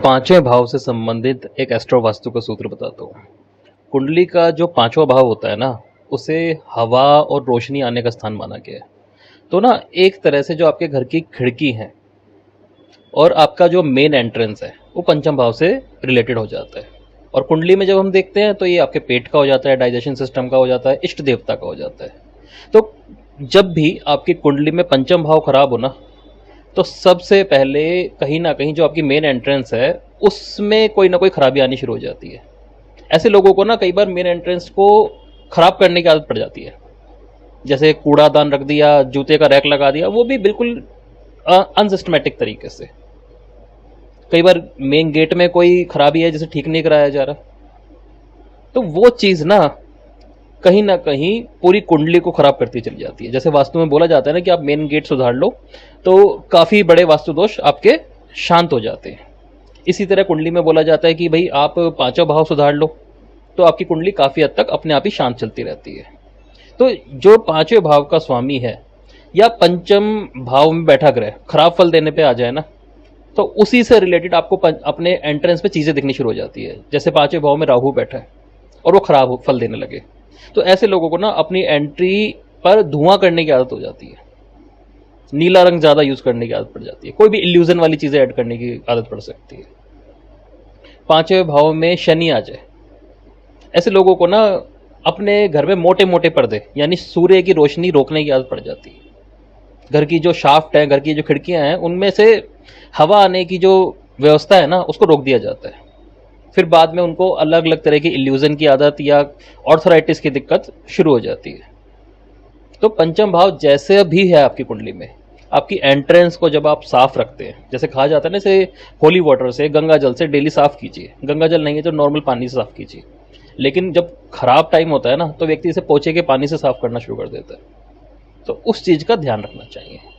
पांचवें भाव से संबंधित एक एस्ट्रो वास्तु का सूत्र बताता हूँ। कुंडली का जो पांचवा भाव होता है ना, उसे हवा और रोशनी आने का स्थान माना गया है। तो ना एक तरह से जो आपके घर की खिड़की है और आपका जो मेन एंट्रेंस है वो पंचम भाव से रिलेटेड हो जाता है। और कुंडली में जब हम देखते हैं तो ये आपके पेट का हो जाता है, डाइजेशन सिस्टम का हो जाता है, इष्ट देवता का हो जाता है। तो जब भी आपकी कुंडली में पंचम भाव खराब हो ना, तो सबसे पहले कहीं ना कहीं जो आपकी मेन एंट्रेंस है उसमें कोई ना कोई खराबी आनी शुरू हो जाती है। ऐसे लोगों को ना कई बार मेन एंट्रेंस को खराब करने की आदत पड़ जाती है। जैसे कूड़ादान रख दिया, जूते का रैक लगा दिया, वो भी बिल्कुल अनसिस्टमेटिक तरीके से। कई बार मेन गेट में कोई खराबी है, जैसे ठीक नहीं कराया जा रहा, तो वो चीज़ ना कहीं पूरी कुंडली को खराब करती चली जाती है। जैसे वास्तु में बोला जाता है ना कि आप मेन गेट सुधार लो तो काफ़ी बड़े वास्तु दोष आपके शांत हो जाते हैं। इसी तरह कुंडली में बोला जाता है कि भाई आप पांचवा भाव सुधार लो तो आपकी कुंडली काफ़ी हद तक अपने आप ही शांत चलती रहती है। तो जो पांचवें भाव का स्वामी है या पंचम भाव में बैठा ग्रह खराब फल देने पे आ जाए ना, तो उसी से रिलेटेड आपको अपने एंट्रेंस पे चीज़ें दिखनी शुरू हो जाती है। जैसे पांचवें भाव में राहु बैठा है और वो खराब फल देने लगे, तो ऐसे लोगों को ना अपनी एंट्री पर धुआं करने की आदत हो जाती है, नीला रंग ज़्यादा यूज़ करने की आदत पड़ जाती है, कोई भी इल्यूजन वाली चीज़ें ऐड करने की आदत पड़ सकती है। पांचवें भाव में शनि आ जाए, ऐसे लोगों को ना अपने घर में मोटे मोटे पर्दे यानी सूर्य की रोशनी रोकने की आदत पड़ जाती है। घर की जो शाफ्ट है, घर की जो खिड़कियां हैं, उनमें से हवा आने की जो व्यवस्था है ना, उसको रोक दिया जाता है। फिर बाद में उनको अलग अलग तरह की इल्यूजन की आदत या ऑर्थराइटिस की दिक्कत शुरू हो जाती है। तो पंचम भाव जैसे भी है आपकी कुंडली में, आपकी एंट्रेंस को जब आप साफ रखते हैं, जैसे कहा जाता है ना, जैसे होली वाटर से, गंगा जल से डेली साफ कीजिए। गंगा जल नहीं है तो नॉर्मल पानी से साफ कीजिए। लेकिन जब खराब टाइम होता है ना, तो व्यक्ति इसे पोछे के पानी से साफ करना शुरू कर देता है। तो उस चीज़ का ध्यान रखना चाहिए।